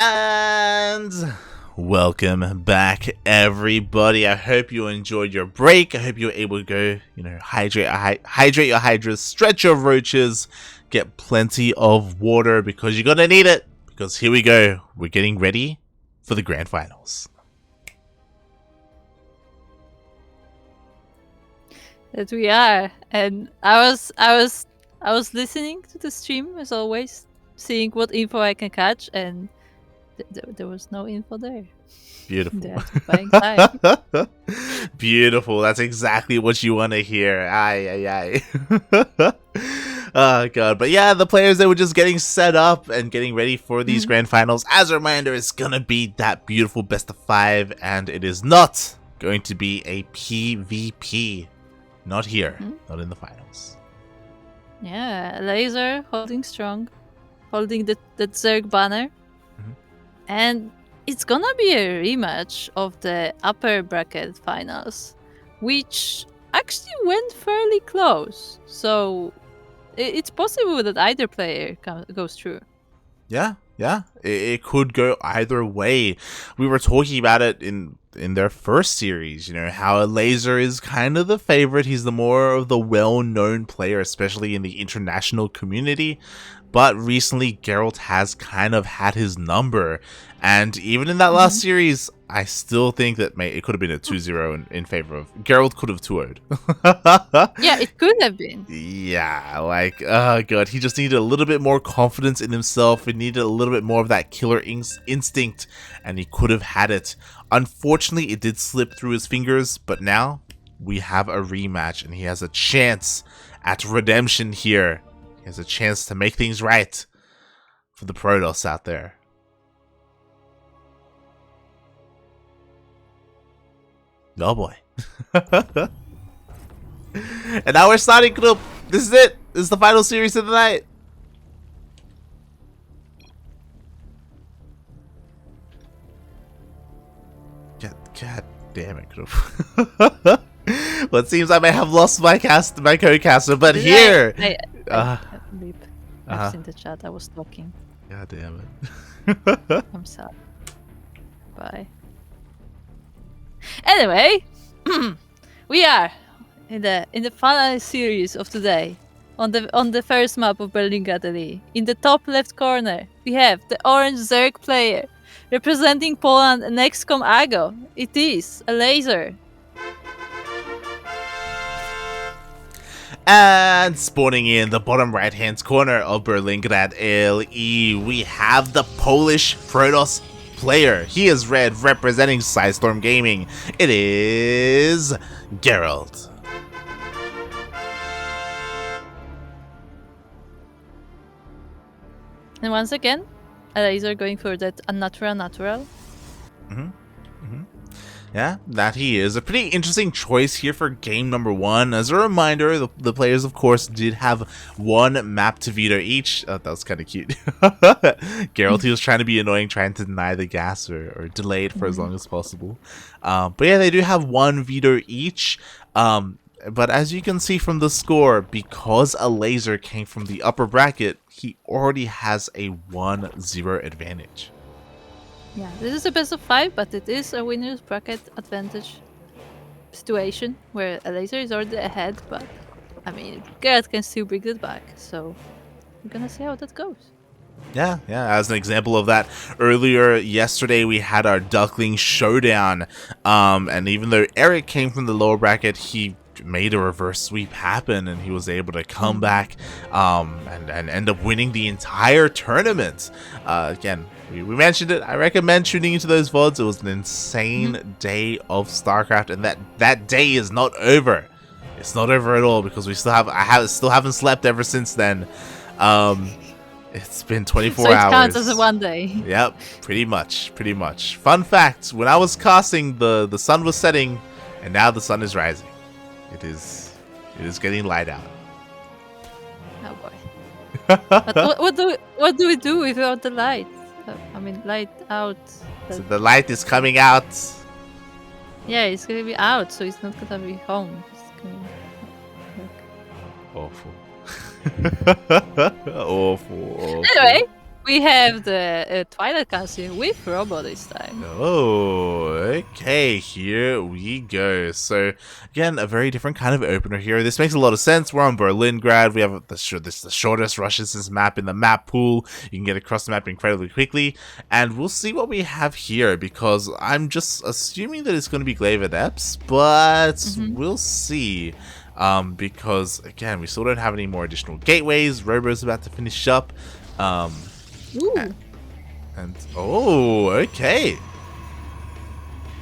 And welcome back, everybody. I hope you enjoyed your break. I hope you were able to go, hydrate your hydras, stretch your roaches, get plenty of water because you're gonna need it. Because here we go. We're getting ready for the grand finals. That we are, and I was listening to the stream as always, seeing what info I can catch, and there was no info there. Beautiful. Buying time. Beautiful. That's exactly what you want to hear. Aye. Oh god. But yeah, the players, they were just getting set up and getting ready for these grand finals. As a reminder, it's gonna be that beautiful best of 5, and it is not going to be a PvP. Not here. Not in the finals. Yeah, Elazer holding strong, holding the Zerg banner. And it's gonna be a rematch of the upper bracket finals, which actually went fairly close. So it's possible that either player goes through. Yeah. It could go either way. We were talking about it in their first series, how Elazer is kind of the favorite. He's the more of the well-known player, especially in the international community. But recently, Gerald has kind of had his number. And even in that last series, I still think that it could have been a 2-0 in favor of... Gerald could have 2-0'd. Yeah, it could have been. Yeah, oh god, he just needed a little bit more confidence in himself. He needed a little bit more of that killer instinct, and he could have had it. Unfortunately, it did slip through his fingers, but now we have a rematch, and he has a chance at redemption here. He has a chance to make things right for the Protoss out there. Oh boy. And now we're starting group. This is it. This is the final series of the night. God damn it, group. Well, it seems I may have lost my co-caster, but here. I've seen the chat. I was talking. God damn it. I'm sad. Bye. Anyway, we are in the final series of today, on the first map of Berlin-Gatelie. In the top left corner, we have the orange Zerg player representing Poland and XCOM Ago. It is Elazer. And spawning in the bottom right-hand corner of Berlin-Gatelie, we have the Polish Protoss player. He is red, representing Sidestorm Gaming. It is Gerald. And once again, Elazer going for that unnatural. Yeah, that he is. A pretty interesting choice here for game number 1. As a reminder, the players, of course, did have one map to veto each. Oh, that was kind of cute. Gerald, he was trying to be annoying, trying to deny the gas or delay it for as long as possible. But yeah, they do have one veto each. But as you can see from the score, because Elazer came from the upper bracket, he already has a 1-0 advantage. Yeah, this is a best of 5, but it is a winner's bracket advantage situation where Elazer is already ahead, but I mean, Gerald can still bring it back, so we're gonna see how that goes. Yeah, as an example of that, earlier yesterday we had our Ducklings showdown, and even though Eric came from the lower bracket, he made a reverse sweep happen, and he was able to come back and end up winning the entire tournament. Again, we mentioned it. I recommend tuning into those VODs. It was an insane day of StarCraft, and that day is not over. It's not over at all, because we still haven't slept ever since then. It's been 24 hours. So it counts as a one day. Yep, pretty much. Fun fact, when I was casting, the sun was setting, and now the sun is rising. It is getting light out. Oh boy. But what do we do without the light? I mean, light out. So the light is coming out. Yeah, it's gonna be out, so it's not gonna be home. It's gonna Awful. Awful. Anyway, We have the Twilight Council with Robo this time. Oh, okay, here we go. So, again, a very different kind of opener here. This makes a lot of sense. We're on Berlingrad. We have the shortest rushes map in the map pool. You can get across the map incredibly quickly. And we'll see what we have here, because I'm just assuming that it's going to be Glaive Adepts, but we'll see. Because, again, we still don't have any more additional gateways. Robo's about to finish up. Ooh. And oh, okay.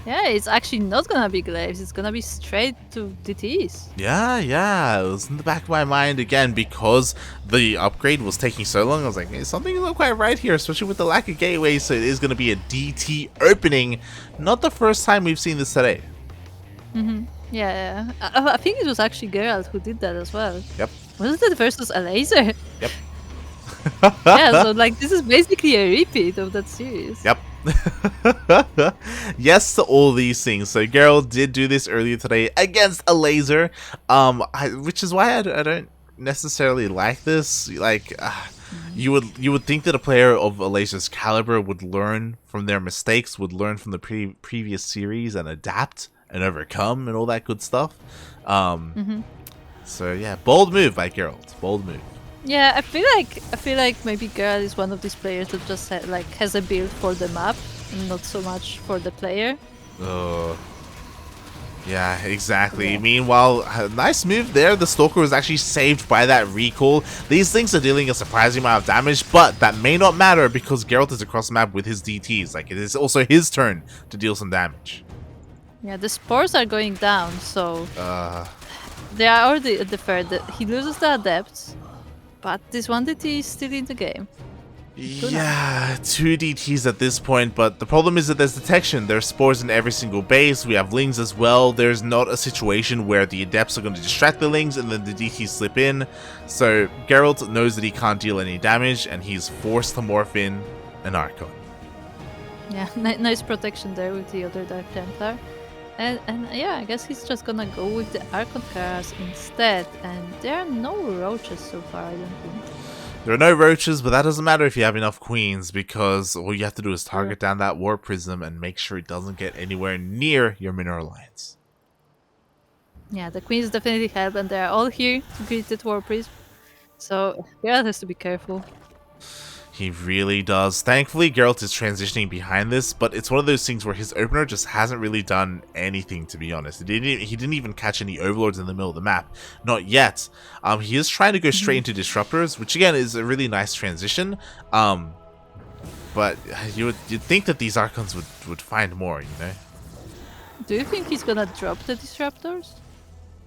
Yeah, it's actually not gonna be glaives, it's gonna be straight to DTs. Yeah, it was in the back of my mind again, because the upgrade was taking so long. I was like, hey, something's not quite right here, especially with the lack of gateways. So it is going to be a DT opening. Not the first time we've seen this today. Yeah. I think it was actually Gerald who did that as well. Yep. Wasn't it versus Elazer? Yep. Yeah, so like this is basically a repeat of that series. Yep. Yes to all these things. So Gerald did do this earlier today against Elazer, which is why I don't necessarily like this. Like, you would think that a player of Elazer's caliber would learn from their mistakes, would learn from the previous series and adapt and overcome and all that good stuff. So yeah, bold move by Gerald. Bold move. Yeah, I feel like maybe Gerald is one of these players that just has a build for the map and not so much for the player. Yeah, exactly. Yeah. Meanwhile, a nice move there. The Stalker was actually saved by that recall. These things are dealing a surprising amount of damage, but that may not matter because Geralt is across the map with his DTs. Like, it is also his turn to deal some damage. Yeah, the spores are going down, so they are already at the fair. He loses the adepts, but this one DT is still in the game. Yeah, 2 DTs at this point, but the problem is that there's detection. There's spores in every single base. We have Lings as well. There's not a situation where the Adepts are going to distract the Lings and then the DTs slip in. So Geralt knows that he can't deal any damage, and he's forced to morph in an Archon. Yeah, nice protection there with the other Dark Templar. And yeah, I guess he's just gonna go with the Archon cars instead. And there are no roaches so far, I don't think. There are no roaches, but that doesn't matter if you have enough queens, because all you have to do is target down that war prism and make sure it doesn't get anywhere near your mineral lines. Yeah, the queens definitely help, and they're all here to greet that war prism. So Geralt has to be careful. He really does. Thankfully, Geralt is transitioning behind this, but it's one of those things where his opener just hasn't really done anything, to be honest. He didn't even catch any overlords in the middle of the map. Not yet. He is trying to go straight into disruptors, which again is a really nice transition. But you'd think that these Archons would find more, you know? Do you think he's gonna drop the disruptors?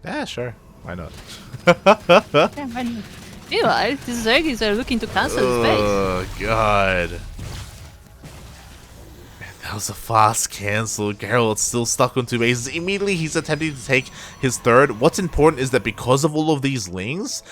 Yeah, sure. Why not? Yeah, why not? Meanwhile, these Zergis are looking to cancel his base. Oh, God. That was a fast cancel. Geralt's still stuck on 2 bases. Immediately, he's attempting to take his third. What's important is that because of all of these Lings,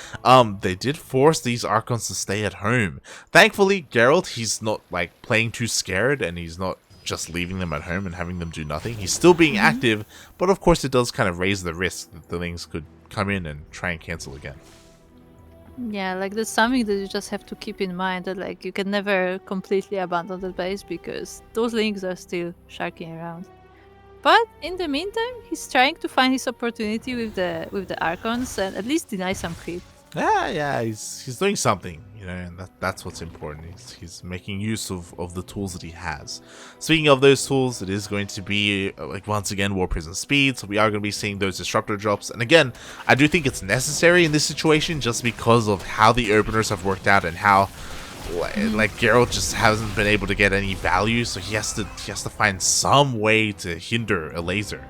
they did force these Archons to stay at home. Thankfully, Geralt, he's not, like, playing too scared, and he's not just leaving them at home and having them do nothing. He's still being active, but of course, it does kind of raise the risk that the Lings could come in and try and cancel again. Yeah, like that's something that you just have to keep in mind, that like you can never completely abandon the base because those Lings are still sharking around. But in the meantime, he's trying to find his opportunity with the Archons and at least deny some creep. Yeah, he's doing something, you know, and that's what's important. He's making use of the tools that he has. Speaking of those tools, it is going to be, like, once again, War Prison Speed, so we are going to be seeing those Disruptor drops. And again, I do think it's necessary in this situation just because of how the openers have worked out and how, like, Geralt just hasn't been able to get any value, so he has to find some way to hinder Elazer.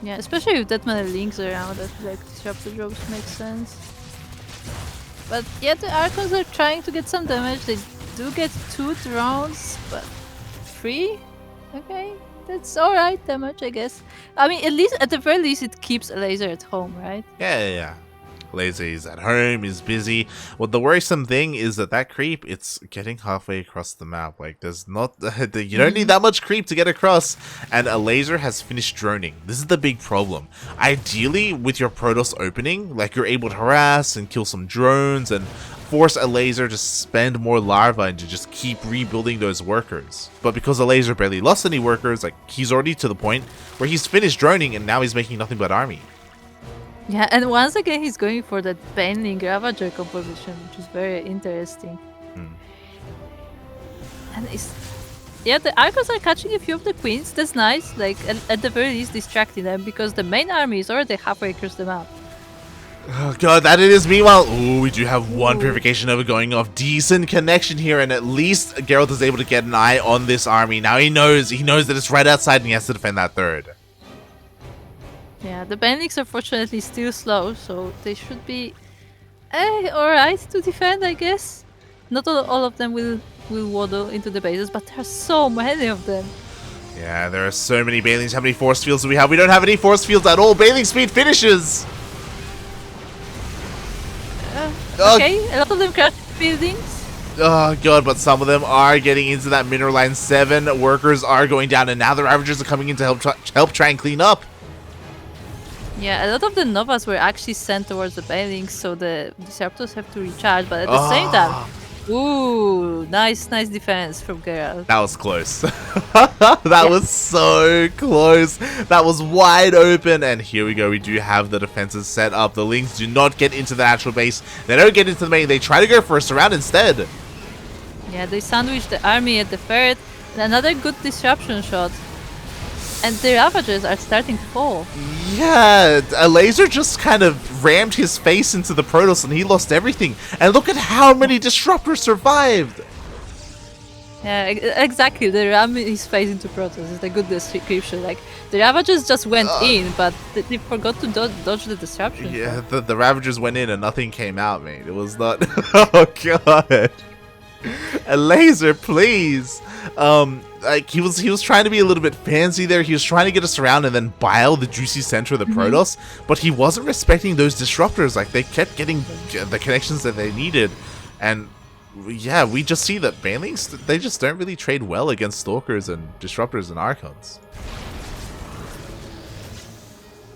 Yeah, especially with that many Lings around, I feel like disruptor drops make sense. But yeah, the Archons are trying to get some damage. They do get 2 drones, but 3? Okay, that's alright damage, I guess. I mean, at the very least, it keeps Elazer at home, right? Yeah. Elazer is at home, is busy. Well, the worrisome thing is that creep, it's getting halfway across the map. Like, there's not, you don't need that much creep to get across. And Elazer has finished droning. This is the big problem. Ideally, with your Protoss opening, like, you're able to harass and kill some drones and force Elazer to spend more larvae and to just keep rebuilding those workers. But because Elazer barely lost any workers, like, he's already to the point where he's finished droning and now he's making nothing but army. Yeah, and once again he's going for that Baneling Ravager composition, which is very interesting. And yeah, the Archons are catching a few of the Queens, that's nice, like at the very least distracting them, because the main army is already halfway across the map. Oh god, that it is. Meanwhile, ooh, we do have one Purification Nova going off. Decent connection here, and at least Gerald is able to get an eye on this army. Now he knows that it's right outside and he has to defend that third. Yeah, the Banelings are fortunately still slow, so they should be alright to defend, I guess. Not all of them will waddle into the bases, but there are so many of them. Yeah, there are so many Banelings. How many force fields do we have? We don't have any force fields at all. Baneling speed finishes! Okay, a lot of them crash buildings. Oh god, but some of them are getting into that mineral line 7. Workers are going down, and now the Ravagers are coming in to help try and clean up. Yeah, a lot of the Novas were actually sent towards the Banelings, so the Disruptors have to recharge, but at the same time... Ooh, nice defense from Gerald. That was close. That was so close. That was wide open. And here we go. We do have the defenses set up. The Lings do not get into the natural base. They don't get into the main. They try to go for a surround instead. Yeah, they sandwich the army at the ferret. And another good disruption shot. And the Ravagers are starting to fall. Yeah, Elazer just kind of rammed his face into the Protoss and he lost everything. And look at how many Disruptors survived. Yeah, exactly. They rammed his face into Protoss is the good description. Like, the Ravagers just went in, but they forgot to dodge the disruption. Yeah, the Ravagers went in and nothing came out, mate. It was not... Oh, God. Elazer, please. Like he was trying to be a little bit fancy there. He was trying to get us around and then bile the juicy center of the Protoss, but he wasn't respecting those disruptors. Like, they kept getting the connections that they needed, and yeah, we just see that Banelings, they just don't really trade well against Stalkers and Disruptors and Archons.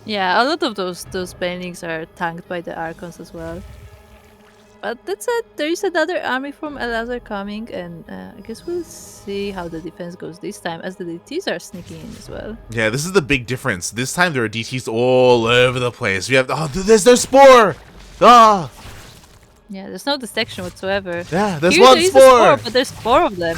Yeah, a lot of those Banelings are tanked by the Archons as well. But that's it. There is another army from Elazer coming, and I guess we'll see how the defense goes this time, as the DTs are sneaking in as well. Yeah, this is the big difference. This time there are DTs all over the place. We have there's no spore. Ah. Yeah, there's no detection whatsoever. Yeah, there's Here one there is spore. A spore, but there's 4 of them.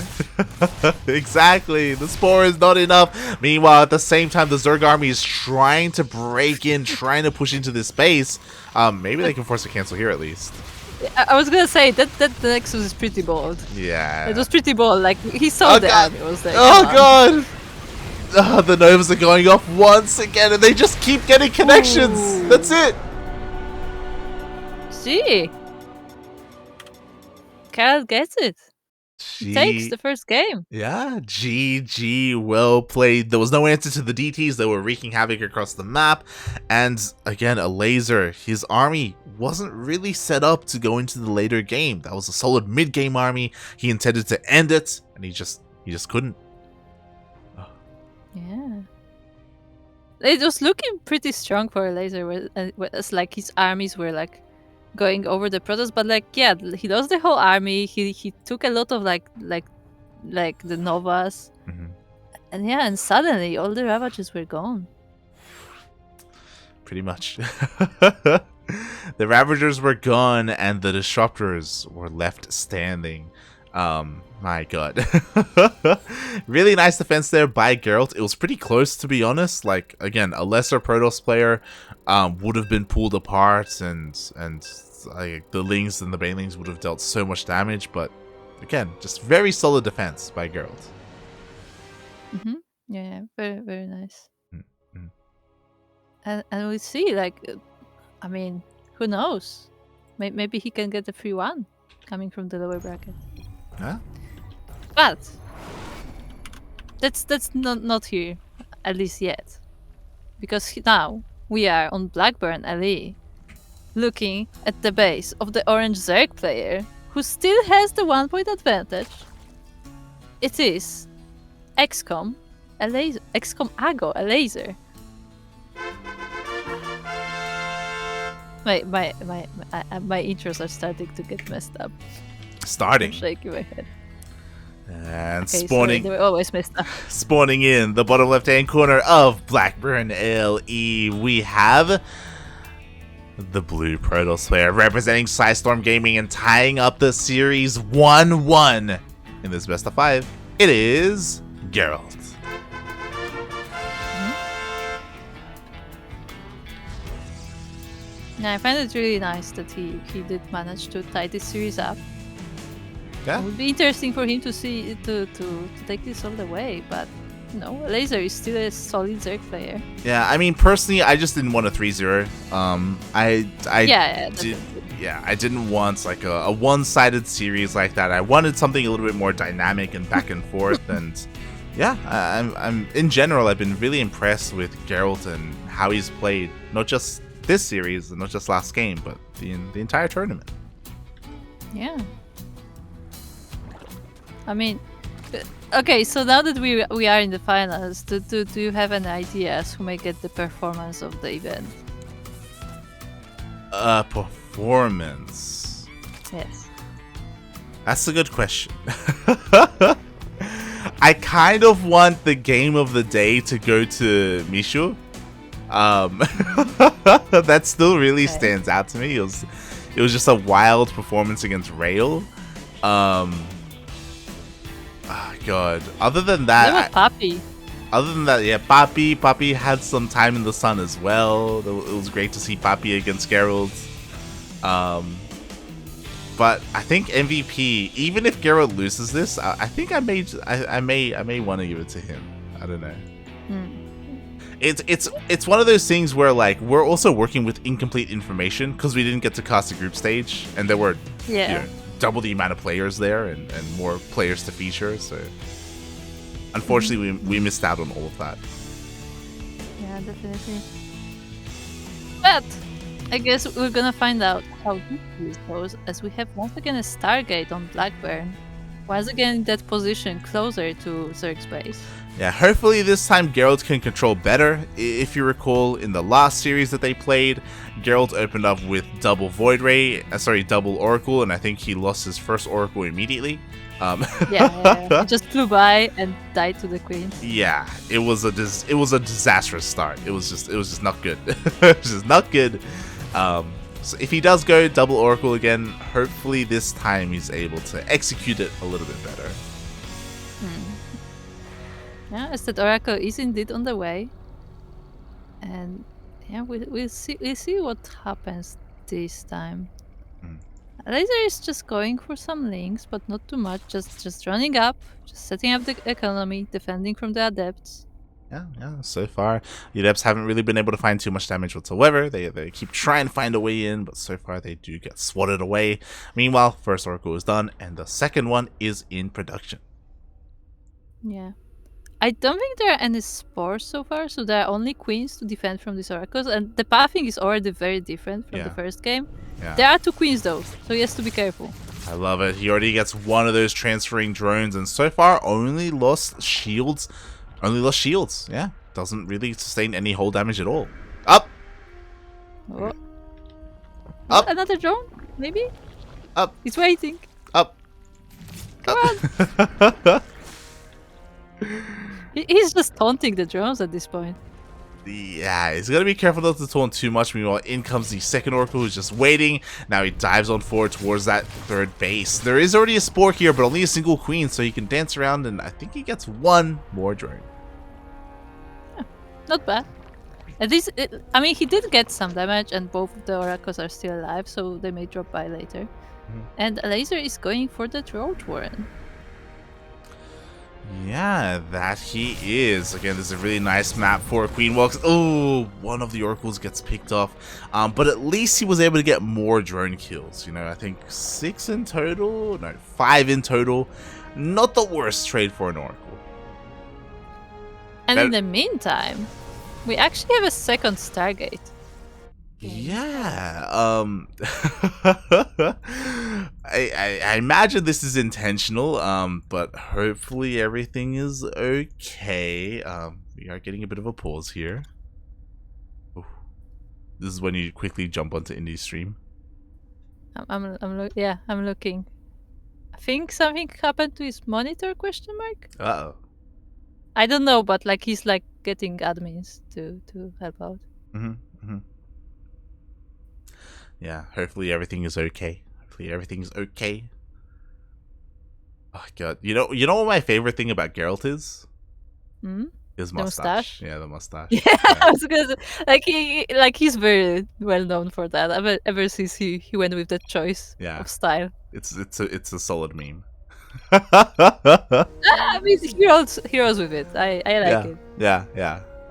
Exactly. The spore is not enough. Meanwhile, at the same time, the Zerg army is trying to break in, trying to push into this base. Maybe they can force a cancel here at least. I was gonna say that the Nexus is pretty bold. Yeah. It was pretty bold. Like, he saw the army was there. Oh god! Oh, the Novas are going off once again, and they just keep getting connections. Ooh. That's it. See, Gerald gets it. He takes the first game. Yeah, GG, well played. There was no answer to the DTs. They were wreaking havoc across the map. And again, Elazer, his army wasn't really set up to go into the later game. That was a solid mid-game army. He intended to end it, and he just couldn't. Oh. Yeah. It was looking pretty strong for Elazer, whereas like his armies were like going over the Protoss, but like, yeah, he lost the whole army. He took a lot of like the Novas, and yeah, and suddenly all the Ravages were gone. Pretty much. The Ravagers were gone, and the Disruptors were left standing. My god. Really nice defense there by Gerald. It was pretty close, to be honest. Like, again, a lesser Protoss player would have been pulled apart, and like, the Lings and the Banelings would have dealt so much damage, but again, just very solid defense by Gerald. Yeah, very, very nice. And we see, like, I mean, who knows? Maybe he can get a free one coming from the lower bracket. Yeah. But that's not here, at least yet, because now we are on Blackburn LE. looking at the base of the orange Zerg player, who still has the 1-point advantage. It is XCOM Elazer. XCOM Ago Elazer. My intros are starting to get messed up. Starting. I'm shaking my head. And Okay, spawning. they were always messed up. Spawning in the bottom left-hand corner of Blackburn LE, we have the blue Protoss player representing Psystorm Gaming and tying up the series 1-1 in this best of 5. It is Gerald. Yeah, I find it really nice that he did manage to tie this series up. Yeah. It would be interesting for him to see to take this all the way, but you know, Elazer is still a solid Zerg player. Yeah, I mean, personally, I just didn't want a 3-0. I didn't want like a one-sided series like that. I wanted something a little bit more dynamic and back and forth. And yeah, I'm in general, I've been really impressed with Gerald and how he's played, not just this series and not just last game, but the entire tournament. Yeah. I mean, okay, so now that we are in the finals, do you have an idea as who may get the performance of the event? Performance. Yes. That's a good question. I kind of want the game of the day to go to Mishu. That still really stands out to me. It was just a wild performance against Rail. Oh God. Other than that, Papi. Other than that, yeah, Papi had some time in the sun as well. It was great to see Papi against Gerald. But I think MVP, even if Gerald loses this, I think I may want to give it to him. I don't know. It's one of those things where like we're also working with incomplete information because we didn't get to cast a group stage and there were double the amount of players there and more players to feature, so unfortunately we missed out on all of that. Yeah, definitely. But I guess we're gonna find out how this goes as we have once again a Stargate on Blackburn. Once again in that position closer to Zerg's base. Yeah, hopefully this time Gerald can control better. If you recall, in the last series that they played, Gerald opened up with double Void Ray, double Oracle, and I think he lost his first Oracle immediately. He just flew by and died to the Queen. Yeah, it was a disastrous start. It was just not good. It was just not good. So if he does go double Oracle again, hopefully this time he's able to execute it a little bit better. Yeah, as that Oracle is indeed on the way, and yeah, we'll see what happens this time. Elazer is just going for some links, but not too much. Just running up, just setting up the economy, defending from the adepts. Yeah. So far, the adepts haven't really been able to find too much damage whatsoever. They keep trying to find a way in, but so far they do get swatted away. Meanwhile, first Oracle is done, and the second one is in production. Yeah. I don't think there are any spores so far, so there are only queens to defend from these oracles, and the pathing is already very different from the first game. Yeah. There are 2 queens though, so he has to be careful. I love it. He already gets one of those transferring drones, and so far only lost shields. Yeah, doesn't really sustain any hull damage at all. Up! Oh. Up! Another drone? Maybe? Up! He's waiting. Up! Come on! He's just taunting the drones at this point. Yeah, he's got to be careful not to taunt too much. Meanwhile, in comes the second Oracle who's just waiting. Now he dives on forward towards that third base. There is already a Spore here, but only a single queen, so he can dance around, and I think he gets one more drone. Yeah, not bad. At least, I mean, he did get some damage, and both of the Oracles are still alive, so they may drop by later. And Elazer is going for the Road Warren. Yeah, that he is. Again, this is a really nice map for Queen Walks. Oh, one of the Oracles gets picked off. But at least he was able to get more drone kills. You know, I think 6 in total. No, 5 in total. Not the worst trade for an Oracle. And in the meantime, we actually have a second Stargate. Yeah. I imagine this is intentional. But hopefully everything is okay. We are getting a bit of a pause here. Ooh. This is when you quickly jump onto Indie's stream. I'm looking. I think something happened to his monitor? Question mark. Uh-oh. I don't know, but like he's like getting admins to help out. Yeah, hopefully everything is okay. Hopefully everything's okay. Oh god, you know what my favorite thing about Geralt is? His mustache. Yeah, the mustache. Yeah, I was gonna say, he's very well known for that. Ever since he went with that choice of style. It's a solid meme. I mean, heroes with it. I like it. Yeah.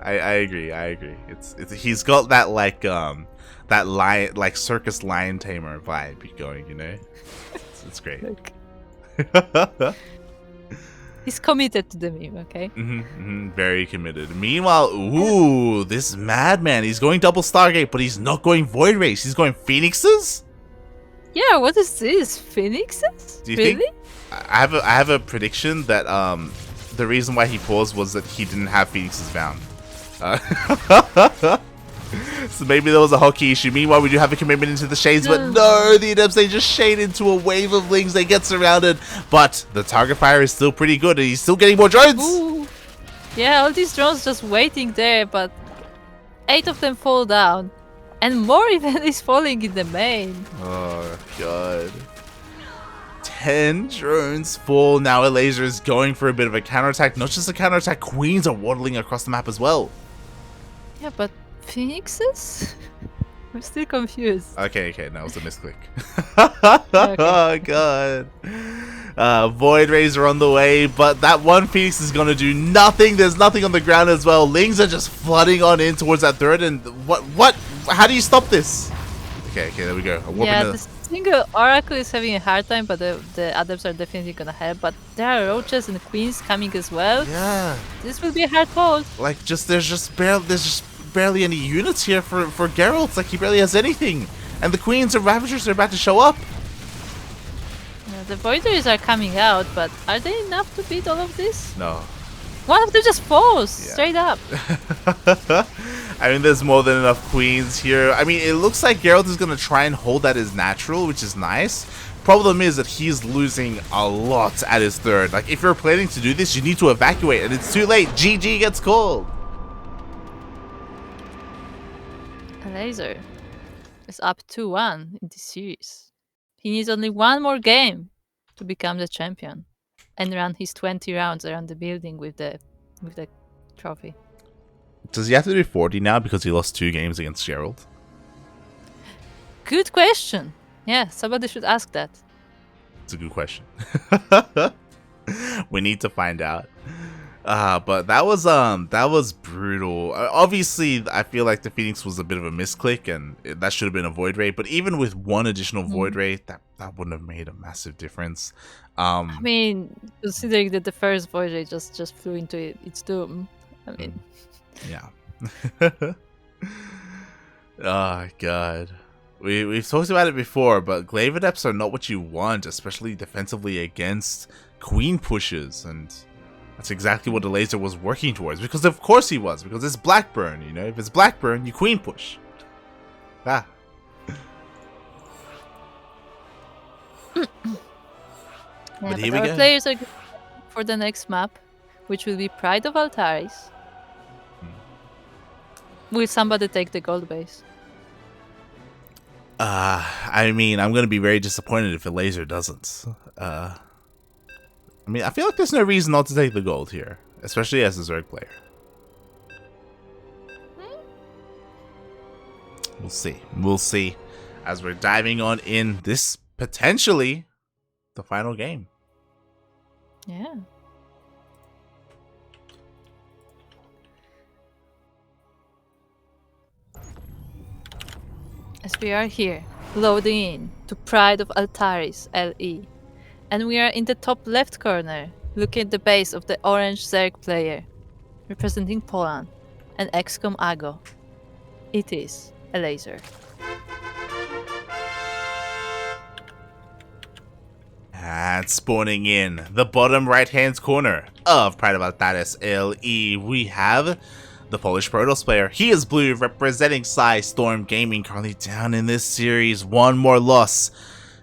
I agree. It's he's got that that lion, like circus lion tamer vibe going, you know. It's great. He's committed to the meme, okay? Very committed. Meanwhile, ooh, this madman, he's going double Stargate, but he's not going Void Race. He's going Phoenixes? Yeah, what is this? Phoenixes? Do you really? think? I have a prediction that the reason why he paused was that he didn't have Phoenixes bound. So maybe there was a hockey issue. Meanwhile, we do have a commitment into the shades, but no, the Adepts, they just shade into a wave of lings. They get surrounded, but the target fire is still pretty good, and he's still getting more drones. Ooh. Yeah, all these drones just waiting there, but 8 of them fall down, and more even is falling in the main. Oh god. 10 drones fall. Now Elazer is going for a bit of a counterattack. Not just a counterattack, queens are waddling across the map as well. Yeah, but Phoenixes? I'm still confused. Okay, no, it was a misclick. Oh god. Void Rays are on the way, but that one Phoenix is gonna do nothing. There's nothing on the ground as well. Lings are just flooding on in towards that third, and what? How do you stop this? Okay, there we go. Yeah, the single Oracle is having a hard time, but the others are definitely gonna help. But there are roaches and queens coming as well. Yeah. This will be a hard hold. Like, there's just barely any units here for Geralt. It's like he barely has anything. And the queens and ravagers are about to show up. Yeah, the voiders are coming out, but are they enough to beat all of this? No. One of them just falls straight up. I mean, there's more than enough queens here. I mean, it looks like Geralt is going to try and hold that as natural, which is nice. Problem is that he's losing a lot at his third. Like, if you're planning to do this, you need to evacuate, and it's too late. GG gets called. Elazer is up 2-1 in this series. He needs only one more game to become the champion and run his 20 rounds around the building with the trophy. Does he have to do 40 now because he lost 2 games against Gerald? Good question. Yeah, somebody should ask that. It's a good question. We need to find out. But that was brutal. Obviously, I feel like the Phoenix was a bit of a misclick, and that should have been a Void Ray. But even with one additional Void Ray, that wouldn't have made a massive difference. I mean, considering that the first Void Ray just flew into its doom. I mean, yeah. Oh god. We've talked about it before, but Glaive Adepts are not what you want, especially defensively against queen pushes, and that's exactly what Elazer was working towards, because of course he was, because it's Blackburn, you know? If it's Blackburn, you queen push. Ah. But here we go. Our players are going for the next map, which will be Pride of Altaris. Will somebody take the gold base? I mean, I'm going to be very disappointed if Elazer doesn't. I mean, I feel like there's no reason not to take the gold here, especially as a Zerg player. We'll see as we're diving on in this potentially the final game. Yeah. As we are here, loading in to Pride of Altaris, LE. And we are in the top left corner, looking at the base of the orange Zerg player, representing Poland, and XCOM Ago. It is Elazer. And spawning in the bottom right-hand corner of Pride of Altares LE, we have the Polish Protoss player. He is blue, representing Storm Gaming, currently down in this series. One more loss,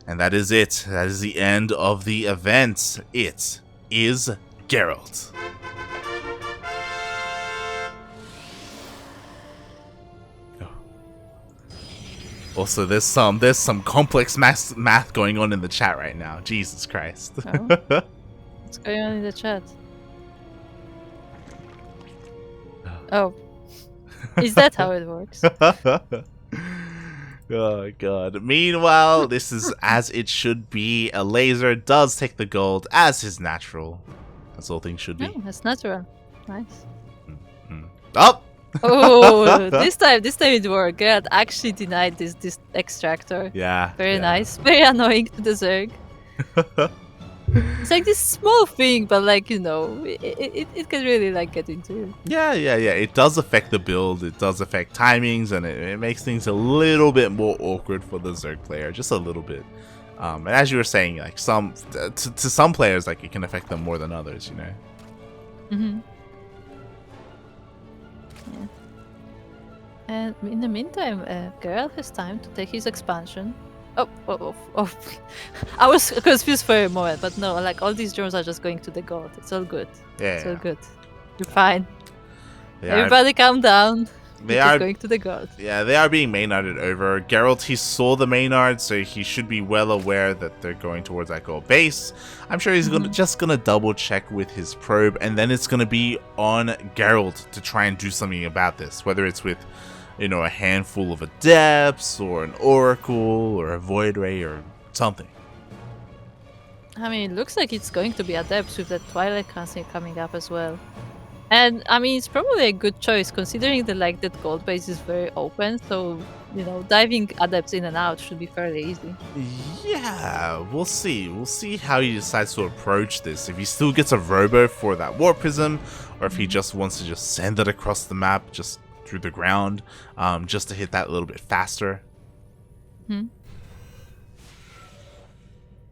and that is it. That is the end of the event. It is Gerald. Also, there's some complex math going on in the chat right now. Jesus Christ. Oh. What's going on in the chat? Oh. Is that how it works? Oh god. Meanwhile, this is as it should be. Elazer does take the gold as his natural. As all things should be. Oh, that's natural. Nice. Oh! Oh, this time it worked. Gerald actually denied this extractor. Yeah. Very nice. Very annoying to the Zerg. It's like this small thing, but like, you know, it can really like get into it. Yeah. It does affect the build. It does affect timings, and it makes things a little bit more awkward for the Zerg player, just a little bit. And as you were saying, like to some players, like it can affect them more than others, you know. Mm-hmm. Yeah. And in the meantime, Gerald has time to take his expansion. Oh. I was confused for a moment, but no, like all these drones are just going to the god. It's all good. Yeah. It's all good. You're fine. They Everybody calm down. They are are going to the god. Yeah, they are being Maynarded over. Geralt, he saw the Maynard, so he should be well aware that they're going towards that gold base. I'm sure he's just gonna double check with his probe, and then it's gonna be on Geralt to try and do something about this, whether it's with, you know, a handful of adepts or an oracle or a void ray or something. I mean, it looks like it's going to be adepts with the Twilight Council coming up as well. And I mean, it's probably a good choice considering that gold base is very open. So, you know, diving adepts in and out should be fairly easy. Yeah, we'll see. We'll see how he decides to approach this. If he still gets a robo for that warp prism, or if he just wants to just send it across the map, just through the ground, just to hit that a little bit faster.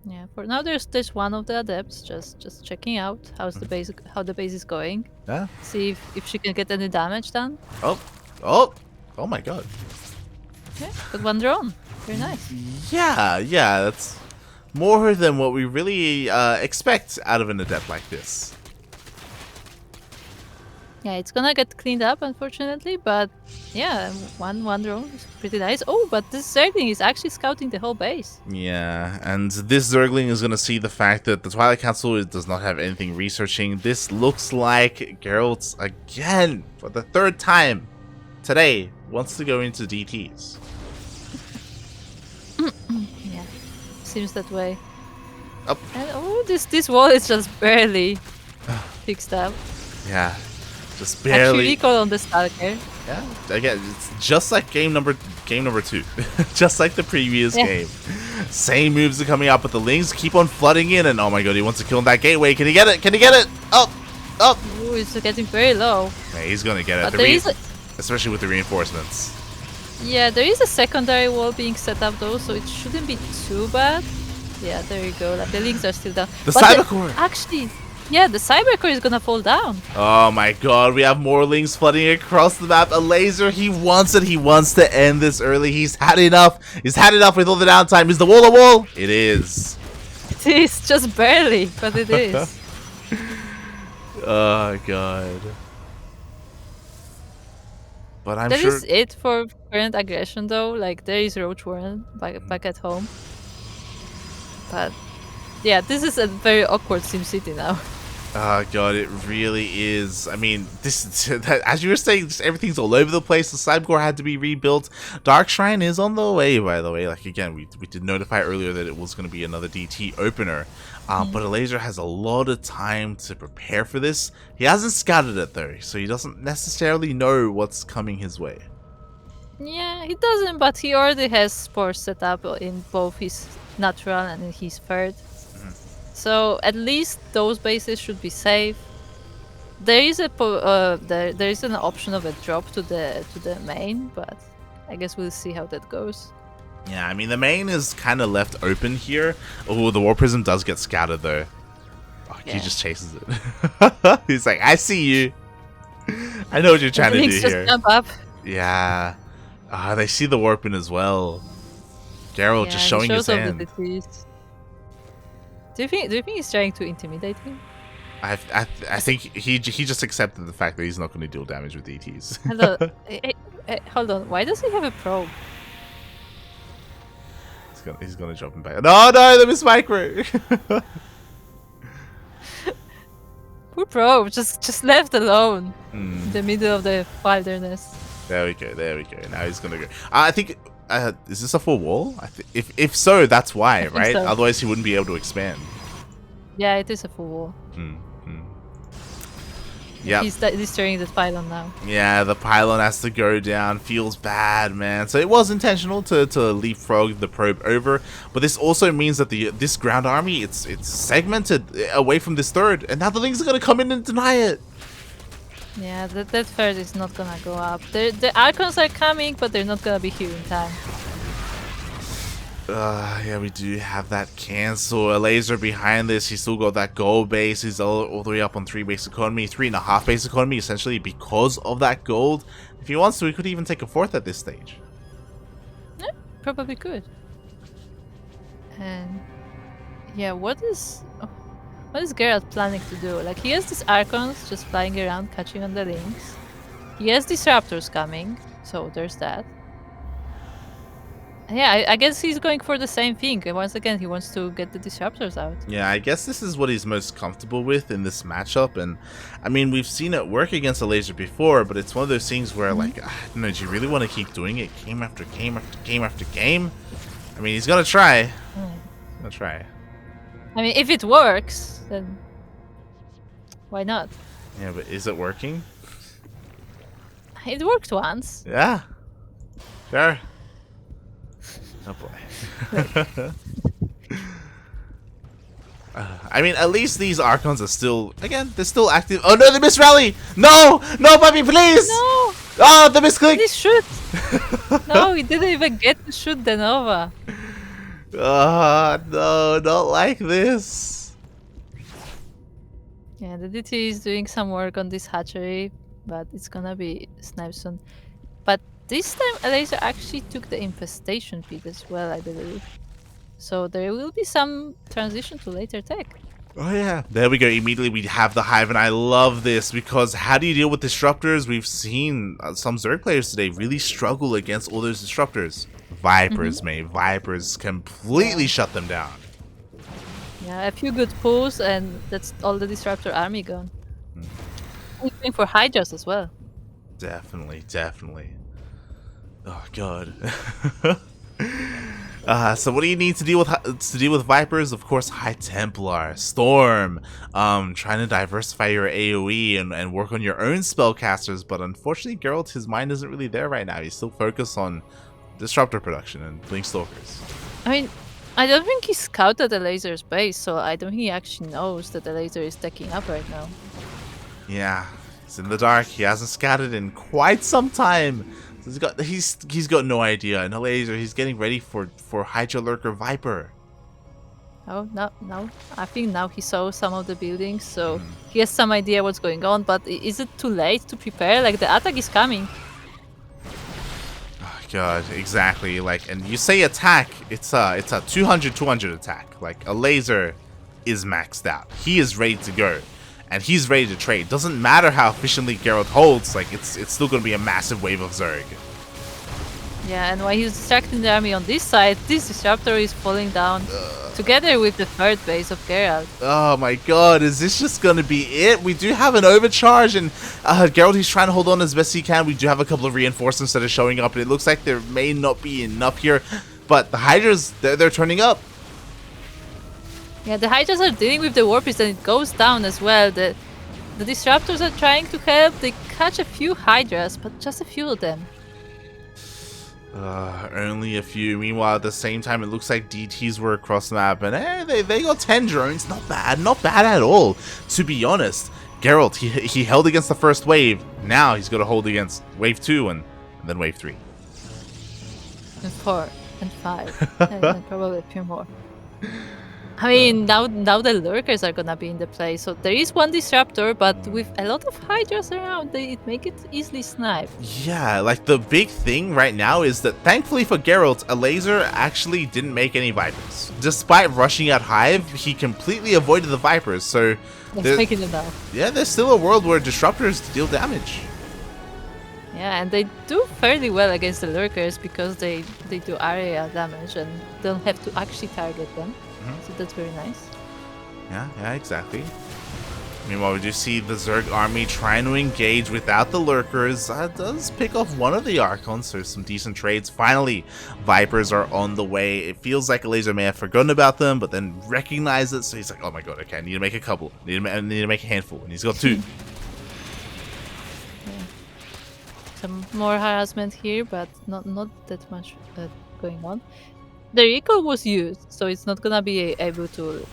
Yeah, for now there's one of the adepts just checking out how the base is going. Yeah. See if she can get any damage done. Oh my god. Yeah, got one drone. Very nice. Yeah, that's more than what we really expect out of an adept like this. Yeah, it's gonna get cleaned up, unfortunately, but yeah, one drone is pretty nice. Oh, but this Zergling is actually scouting the whole base. Yeah, and this Zergling is gonna see the fact that the Twilight Council does not have anything researching. This looks like Geralt, again, for the third time today, wants to go into DTs. Yeah, seems that way. Oh. And this wall is just barely fixed up. Yeah. Just barely. Actually, recall on the Stalker. Yeah, again, it's just like game number 2, just like the previous game. Same moves are coming up, but the Lings keep on flooding in, and oh my god, he wants to kill that gateway. Can he get it? Can he get it? Oh. Ooh, it's getting very low. Yeah, he's gonna get it. But especially with the reinforcements. Yeah, there is a secondary wall being set up though, so it shouldn't be too bad. Yeah, there you go. Like the Lings are still down. The Cybercore. Actually. Yeah, the Cybercore is gonna fall down. Oh my god, we have more Lings flooding across the map. Elazer, he wants it. He wants to end this early. He's had enough. He's had enough with all the downtime. Is the wall a wall? It is. It is, just barely, but it is. Oh god. But I'm sure... That is it for current aggression though. Like, there is Roach Warren back at home. But... yeah, this is a very awkward SimCity now. Oh god, it really is. I mean, as you were saying, everything's all over the place. The Cybercore had to be rebuilt. Dark Shrine is on the way, by the way. Like, again, we did notify earlier that it was going to be another DT opener. But Elazer has a lot of time to prepare for this. He hasn't scouted it though, so he doesn't necessarily know what's coming his way. Yeah, he doesn't, but he already has spores set up in both his natural and in his third. So at least those bases should be safe. There is there is an option of a drop to the main, but I guess we'll see how that goes. Yeah, I mean, the main is kind of left open here. Oh, the War Prism does get scattered, though. Oh, yeah. He just chases it. He's like, I see you. I know what you're trying to do just here. Jump up. Yeah. They see the Warping as well. Gerald just showing his hand. Do you think he's trying to intimidate him? I think he just accepted the fact that he's not going to deal damage with DTs. Hello. Hold on. Why does he have a probe? He's gonna drop him back. No, the Miss Micro. Poor probe, just left alone in the middle of the wilderness. There we go. Now he's gonna go. I think. Is this a full wall? If so, that's why, right? So. Otherwise, he wouldn't be able to expand. Yeah, it is a full wall. Yeah. He's destroying the pylon now. Yeah, the pylon has to go down. Feels bad, man. So it was intentional to leapfrog the probe over, but this also means that this ground army it's segmented away from this third, and now the Lings are gonna come in and deny it. Yeah, that third is not gonna go up. The Archons are coming, but they're not gonna be here in time. Yeah, we do have that cancel. Elazer behind this. He's still got that gold base. He's all the way up on 3 base economy, 3.5 base economy, essentially because of that gold. If he wants to, he could even take a 4th at this stage. Yeah, probably could. And yeah, what is Gerald planning to do? Like, he has these Archons just flying around, catching on the Lings. He has Disruptors coming, so there's that. Yeah, I guess he's going for the same thing. Once again, he wants to get the Disruptors out. Yeah, I guess this is what he's most comfortable with in this matchup. And, I mean, we've seen it work against Elazer before, but it's one of those things where, like, I don't know, do you really want to keep doing it game after game after game after game? I mean, he's going to try. He's going to try. I mean, if it works, then why not? Yeah, but is it working? It worked once. Yeah. Sure. Oh boy. I mean, at least these Archons are still, again, they're still active. Oh no, they missed rally! No! No, puppy, please! No! Oh, the misclick! He shoot! No, he didn't even get to shoot the Nova. No, not like this. Yeah, the DT is doing some work on this hatchery, but it's gonna be sniped soon. But this time, Elazer actually took the infestation pit as well, I believe. So there will be some transition to later tech. Oh yeah, there we go. Immediately we have the Hive, and I love this because how do you deal with disruptors? We've seen some Zerg players today really struggle against all those disruptors. Vipers, mate. Vipers completely shut them down. Yeah, a few good pulls, and that's all the disruptor army gone. We're going for Hydras as well. Definitely. Oh god. So what do you need to deal with Vipers? Of course, High Templar, Storm, trying to diversify your AoE and work on your own spellcasters, but unfortunately, Gerald, his mind isn't really there right now. He's still focused on Disruptor production and Blink Stalkers. I mean, I don't think he scouted the Elazer's base, so I don't think he actually knows that the Elazer is teching up right now. Yeah, he's in the dark. He hasn't scouted in quite some time. He's got no idea. And Elazer, he's getting ready for Hydra Lurker Viper. Oh no! I think now he saw some of the buildings, so he has some idea what's going on. But is it too late to prepare? Like, the attack is coming. Oh god, exactly. Like, and you say attack, it's a 200 attack. Like, Elazer is maxed out. He is ready to go. And he's ready to trade. Doesn't matter how efficiently Gerald holds, like, it's still going to be a massive wave of Zerg. Yeah, and while he's distracting the army on this side, this disruptor is falling down together with the third base of Gerald. Oh my god, is this just going to be it? We do have an overcharge, and Gerald, he's trying to hold on as best he can. We do have a couple of reinforcements that are showing up, and it looks like there may not be enough here. But the Hydras, they're turning up. Yeah, the Hydras are dealing with the Warpist, and it goes down as well. The Disruptors are trying to help. They catch a few Hydras, but just a few of them. Only a few. Meanwhile, at the same time, it looks like DTs were across the map, and they got 10 drones. Not bad at all. To be honest, Gerald, he held against the first wave. Now he's going to hold against wave 2 and then wave 3. and 4 and 5 and probably a few more. I mean, now the lurkers are gonna be in the play, so there is one disruptor, but with a lot of hydras around, they make it easily sniped. Yeah, like the big thing right now is that thankfully for Gerald, Elazer actually didn't make any Vipers. Despite rushing out Hive, he completely avoided the Vipers, so... Let's make it enough. Yeah, there's still a world where disruptors deal damage. Yeah, and they do fairly well against the lurkers because they do area damage and don't have to actually target them. So that's very nice. Yeah, exactly. Meanwhile, we do see the Zerg army trying to engage without the lurkers. Does pick off one of the Archons, so some decent trades. Finally, Vipers are on the way. It feels like Elazer may have forgotten about them, but then recognized it, so he's like, oh my god, okay, I need to make a couple. I need to make a handful, and he's got 2. Some more harassment here, but not that much going on. The recall was used, so it's not gonna be able to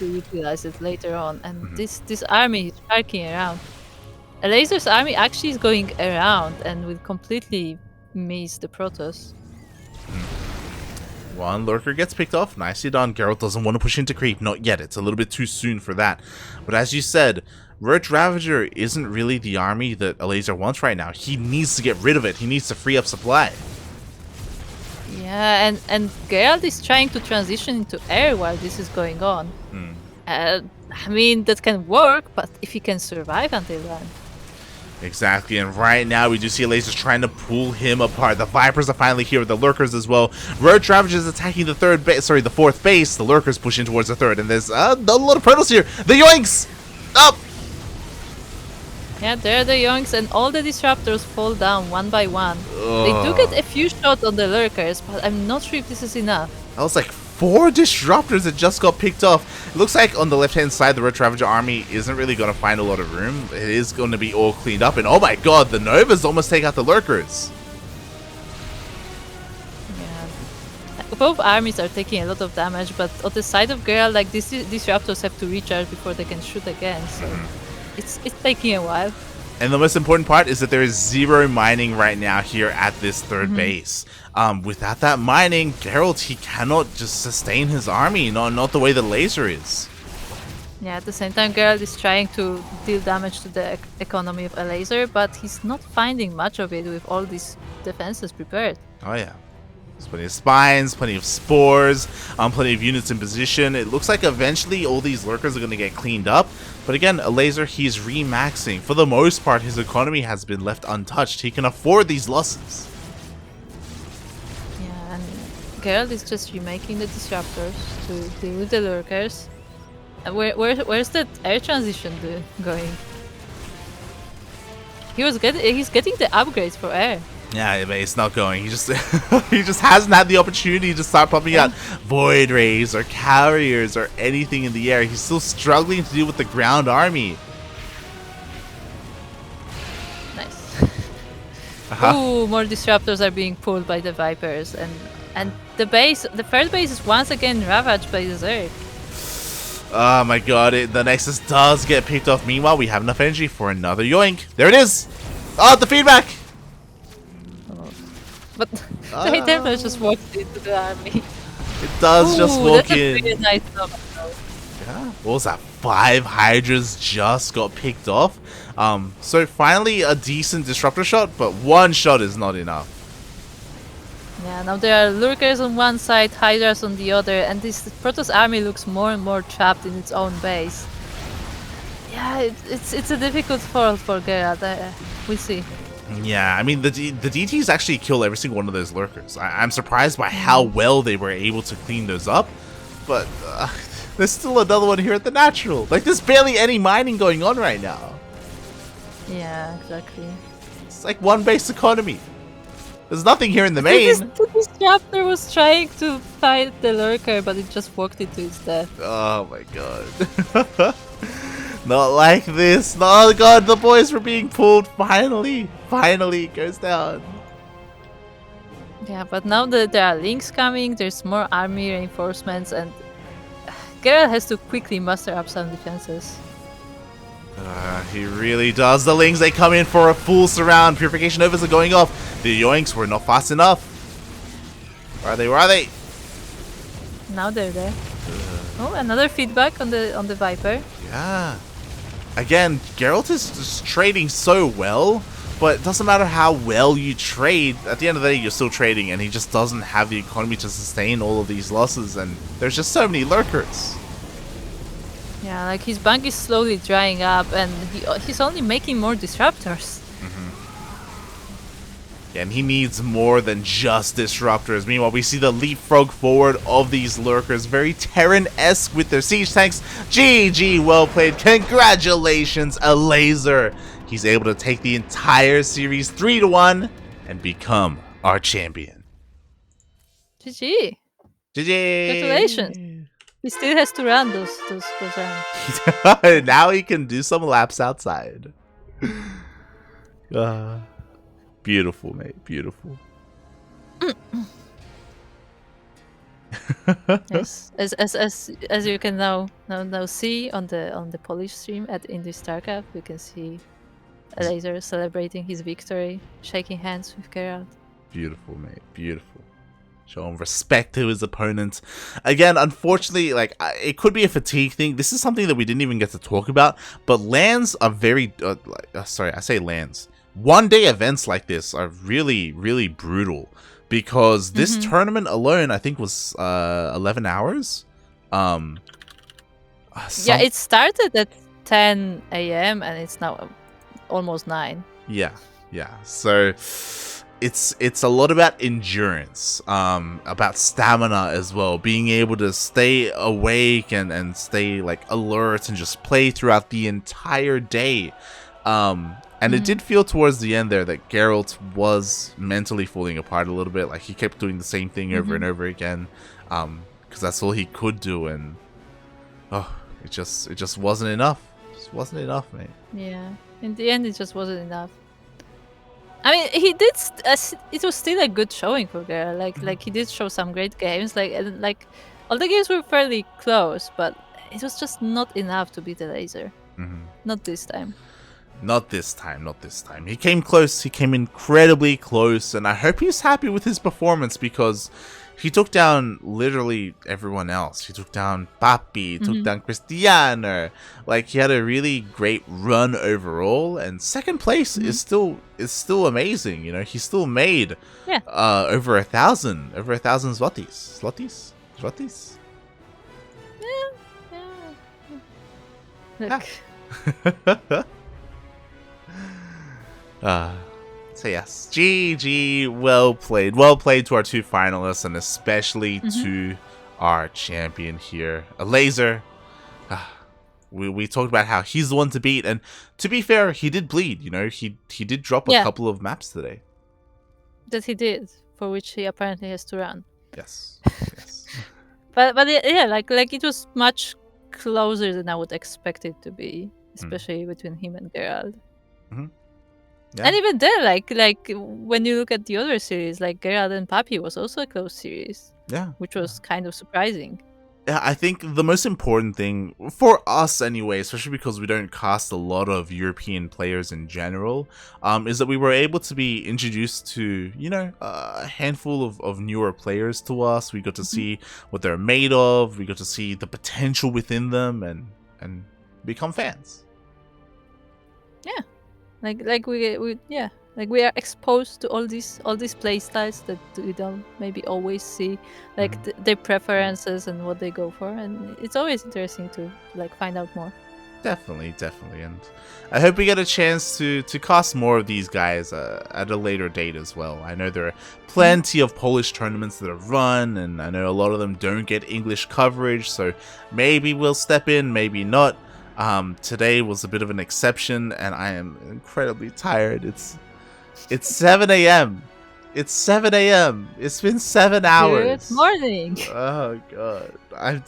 utilize it later on. And this army is sharking around. Elazer's army actually is going around and will completely miss the Protoss. One lurker gets picked off. Nicely done. Gerald doesn't want to push into creep. Not yet. It's a little bit too soon for that. But as you said, Roach Ravager isn't really the army that Elazer wants right now. He needs to get rid of it. He needs to free up supply. Yeah, and Gerald is trying to transition into air while this is going on. I mean, that can work, but if he can survive until then. Exactly, and right now we do see Elazer trying to pull him apart. The Vipers are finally here with the Lurkers as well. Roach Ravager is attacking the the 4th base. The Lurkers pushing towards the 3rd, and there's a lot of Protoss here. The Yoinks! Up! Yeah, there are the Yoinks, and all the disruptors fall down one by one. They do get a few shots on the lurkers, but I'm not sure if this is enough. That was like 4 disruptors that just got picked off. It looks like on the left-hand side, the Roach Ravager army isn't really going to find a lot of room. It is going to be all cleaned up, and oh my god, the Novas almost take out the lurkers. Yeah, both armies are taking a lot of damage, but on the side of Gerald, like these disruptors have to recharge before they can shoot again, so... It's taking a while. And the most important part is that there is 0 mining right now here at this 3rd base. Without that mining, Gerald, he cannot just sustain his army, not the way the Elazer is. Yeah, at the same time, Gerald is trying to deal damage to the economy of Elazer, but he's not finding much of it with all these defenses prepared. Oh yeah. There's plenty of spines, plenty of spores, plenty of units in position. It looks like eventually all these lurkers are going to get cleaned up. But again, Elazer, he's remaxing. For the most part, his economy has been left untouched. He can afford these losses. Yeah, and Gerald is just remaking the disruptors to deal with the lurkers. And where's that air transition going? He's getting the upgrades for air. Yeah, but it's not going. He just he just hasn't had the opportunity to start popping out void rays or carriers or anything in the air. He's still struggling to deal with the ground army. Nice. Ooh, more disruptors are being pulled by the Vipers, and the 3rd base is once again ravaged by the Zerg. Oh my god, the Nexus does get picked off. Meanwhile, we have enough energy for another Yoink. There it is! Oh, the feedback! But the Templar just walked into the army. It does just walk that's a in. pretty nice job, Yeah, what was that? 5 Hydras just got picked off. So finally a decent disruptor shot, but 1 shot is not enough. Yeah, now there are lurkers on one side, hydras on the other, and this Protoss army looks more and more trapped in its own base. Yeah, it's a difficult fall for Gerald. We'll see. Yeah, I mean, the DTs actually kill every single one of those lurkers. I'm surprised by how well they were able to clean those up, but there's still another one here at the natural. Like, there's barely any mining going on right now. Yeah, exactly. It's like 1 base economy. There's nothing here in the main. The disruptor was trying to fight the lurker, but it just walked into its death. Oh my god. Not like this. Oh god, the boys were being pulled. Finally it goes down. Yeah, but now that there are links coming, there's more army reinforcements, and Gerald has to quickly muster up some defenses. He really does. The Lings, they come in for a full surround. Purification Overs are going off. The Yoinks were not fast enough. Where are they? Where are they? Now they're there. Oh, another feedback on the Viper. Yeah. Again, Gerald is just trading so well, but it doesn't matter how well you trade. At the end of the day, you're still trading, and he just doesn't have the economy to sustain all of these losses, and there's just so many lurkers. Yeah, like his bank is slowly drying up, and he's only making more disruptors. Yeah, and he needs more than just disruptors. Meanwhile, we see the leapfrog forward of these lurkers, very Terran-esque with their siege tanks. GG, well played. Congratulations, Elazer. He's able to take the entire series 3-1 and become our champion. GG. GG. Congratulations. He still has to run those rounds. Now he can do some laps outside. Beautiful, mate. Beautiful. Yes, as you can now see on the Polish stream at Indie StarCraft, you can see Elazer celebrating his victory, shaking hands with Gerald. Beautiful, mate. Beautiful. Showing respect to his opponent. Again, unfortunately, like it could be a fatigue thing. This is something that we didn't even get to talk about. But LANs are very sorry, I say LANs. One-day events like this are really, really brutal because this tournament alone, I think, was 11 hours. Yeah, it started at 10 a.m. and it's now almost 9. Yeah. So it's a lot about endurance, about stamina as well, being able to stay awake and stay like alert and just play throughout the entire day. And it did feel towards the end there that Gerald was mentally falling apart a little bit. Like he kept doing the same thing over and over again, because that's all he could do, and it just wasn't enough. It just wasn't enough, mate. Yeah, in the end, it just wasn't enough. I mean, he did. It was still a good showing for Gerald. Like he did show some great games. Like all the games were fairly close, but it was just not enough to beat Elazer. Not this time. Not this time. He came close. He came incredibly close, and I hope he's happy with his performance because he took down literally everyone else. He took down Papi, took down Cristiano. Like he had a really great run overall, and second place is still amazing. You know, he still made over 1,000 zlotys. Yeah. Look. So yes, GG, well played to our two finalists, and especially to our champion here, Elazer. We talked about how he's the one to beat, and to be fair, he did bleed. You know, he did drop a couple of maps today. That he did, for which he apparently has to run. Yes. but yeah, like it was much closer than I would expect it to be, especially between him and Gerald. Yeah. And even then, like when you look at the other series, like Gerald and Papi was also a close series. Yeah. Which was kind of surprising. Yeah, I think the most important thing, for us anyway, especially because we don't cast a lot of European players in general, is that we were able to be introduced to, you know, a handful of newer players to us. We got to see what they're made of. We got to see the potential within them and become fans. Yeah. Like we are exposed to all these play styles that we don't maybe always see, like their preferences and what they go for, and it's always interesting to like find out more. Definitely, and I hope we get a chance to cast more of these guys at a later date as well. I know there are plenty of Polish tournaments that are run, and I know a lot of them don't get English coverage, so maybe we'll step in, maybe not. Today was a bit of an exception, and I am incredibly tired. It's 7 a.m. It's 7 a.m. It's been 7 hours. Good morning. Oh god. I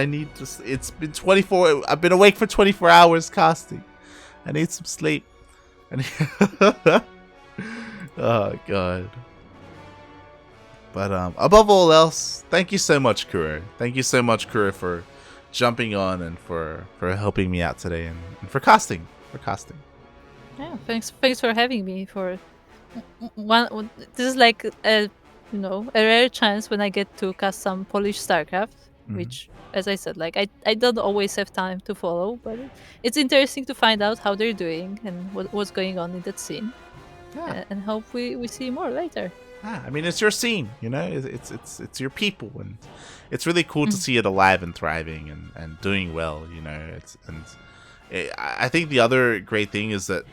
need to. It's been 24. I've been awake for 24 hours casting. I need some sleep. Oh god. But above all else, thank you so much, Kuro. Thank you so much, Kuro, for jumping on and for helping me out today and for casting. Yeah, thanks for having me. For one, this is like a you know, a rare chance when I get to cast some Polish StarCraft, which, as I said, like I don't always have time to follow, but it's interesting to find out how they're doing and what's going on in that scene, Yeah. and hope we see more later. I mean, it's your scene, you know. It's your people, and it's really cool to Mm. see it alive and thriving and doing well. You know, I think the other great thing is that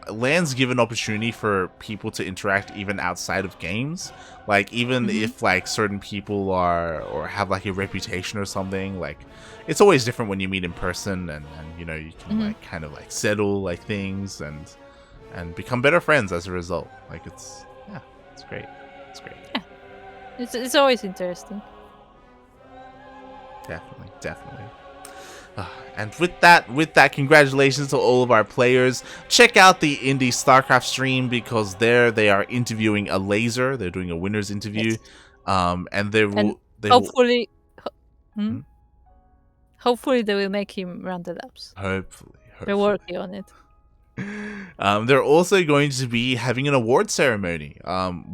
LANs give an opportunity for people to interact even outside of games. Like even if like certain people are or have like a reputation or something, like it's always different when you meet in person, and you know you can like kind of like settle like things and become better friends as a result. Like it's great. It's great. Yeah, it's always interesting. Definitely. And with that, congratulations to all of our players. Check out the Indie StarCraft stream because there they are interviewing Elazer. They're doing a winners interview, Yes. And they will. Hopefully, hopefully they will make him run the laps. Hopefully. They're working on it. They're also going to be having an award ceremony.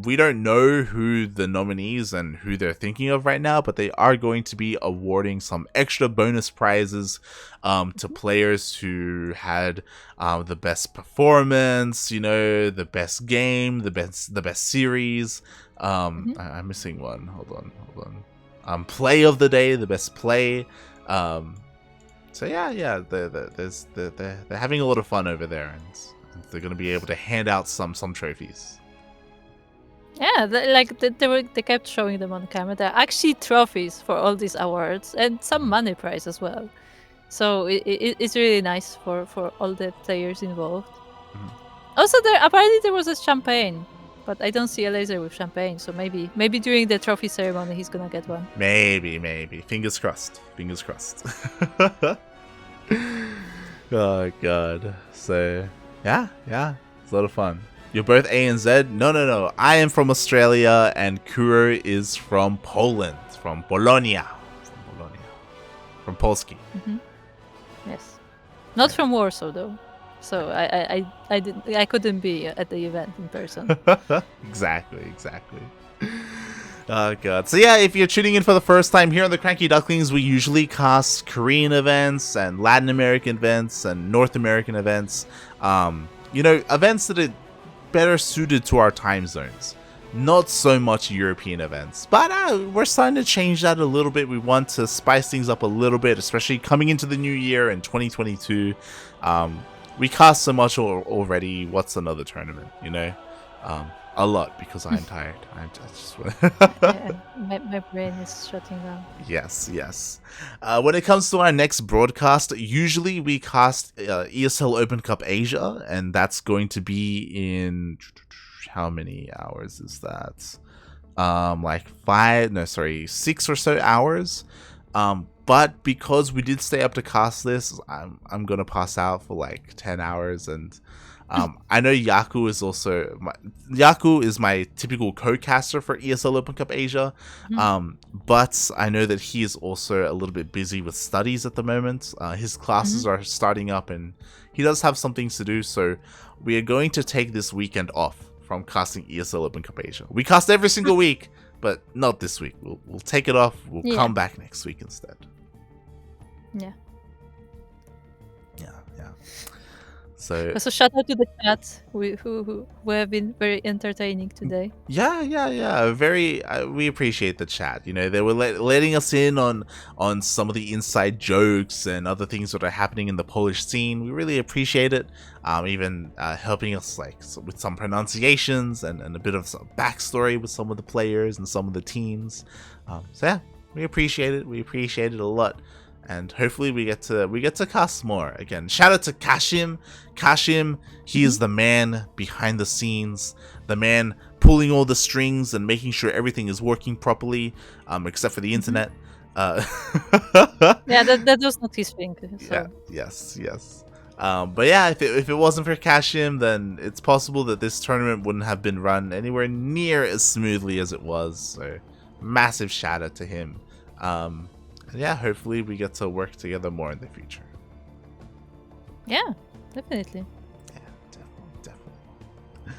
We don't know who the nominees and who they're thinking of right now, but they are going to be awarding some extra bonus prizes to players who had the best performance, you know, the best game, the best series. I'm missing one. Hold on. Play of the day, the best play. So yeah, they're having a lot of fun over there, and they're going to be able to hand out some trophies. Yeah, they kept showing them on camera. There are actually trophies for all these awards and some money prize as well. So it's really nice for all the players involved. Also, apparently there was a champagne, but I don't see Elazer with champagne. So maybe during the trophy ceremony he's gonna get one. Maybe. Fingers crossed. Oh god. So yeah, it's a lot of fun. You're both A and Z? No. I am from Australia and Kuro is from Poland, from Polonia. From Polski. Yes. Not from Warsaw though. So I couldn't be at the event in person. Exactly. Oh god. So yeah, if you're tuning in for the first time here on the CranKy Ducklings, we usually cast Korean events and Latin American events and North American events. You know, events that are better suited to our time zones. Not so much European events. But we're starting to change that a little bit. We want to spice things up a little bit, especially coming into the new year in 2022. We cast so much already. What's another tournament, you know? A lot because I'm tired. I just my brain is shutting down. Yes. When it comes to our next broadcast, usually we cast ESL Open Cup Asia, and that's going to be in how many hours is that? Like 6 or so hours. But because we did stay up to cast this, I'm gonna pass out for like 10 hours and. I know Yaku is my typical co-caster for ESL Open Cup Asia, but I know that he is also a little bit busy with studies at the moment. His classes are starting up and he does have some things to do, so we are going to take this weekend off from casting ESL Open Cup Asia. We cast every single week, but not this week. We'll take it off. We'll come back next week instead. Yeah. So shout out to the chat who have been very entertaining today. Yeah. Very. We appreciate the chat. You know, they were letting us in on some of the inside jokes and other things that are happening in the Polish scene. We really appreciate it. Even helping us with some pronunciations and a bit of some backstory with some of the players and some of the teams. So yeah, we appreciate it. We appreciate it a lot. And hopefully we get to cast more. Again, shout out to Kashim. Kashim, he is the man behind the scenes, the man pulling all the strings and making sure everything is working properly, except for the internet. Yeah, that was not his thing. So. Yeah, yes. But yeah, if it wasn't for Kashim, then it's possible that this tournament wouldn't have been run anywhere near as smoothly as it was. So massive shout out to him. Yeah, hopefully we get to work together more in the future. Yeah, definitely. Yeah, definitely.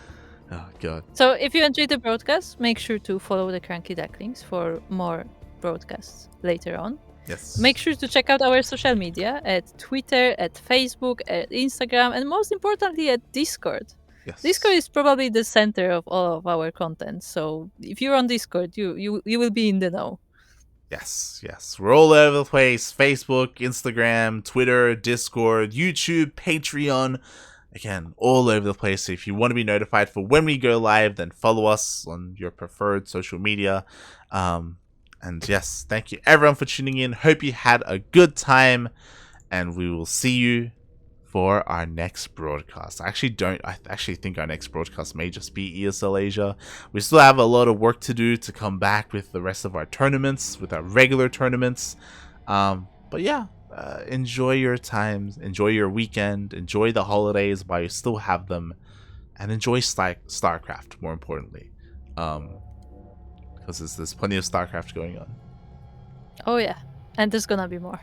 Oh god. So if you enjoyed the broadcast, make sure to follow the CranKy Ducklings for more broadcasts later on. Yes. Make sure to check out our social media at Twitter, at Facebook, at Instagram, and most importantly at Discord. Yes. Discord is probably the center of all of our content. So if you're on Discord, you will be in the know. Yes, yes. We're all over the place. Facebook, Instagram, Twitter, Discord, YouTube, Patreon. Again, all over the place. So if you want to be notified for when we go live, then follow us on your preferred social media. And yes, thank you everyone for tuning in. Hope you had a good time. And we will see you for our next broadcast. I actually think our next broadcast may just be ESL Asia. We still have a lot of work to do to come back with the rest of our tournaments, with our regular tournaments. But yeah, enjoy your times, enjoy your weekend, enjoy the holidays while you still have them, and enjoy StarCraft, more importantly. Because there's plenty of StarCraft going on. Oh yeah, and there's gonna be more.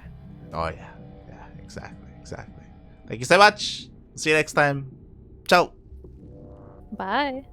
Oh yeah, exactly. Thank you so much. See you next time. Ciao. Bye.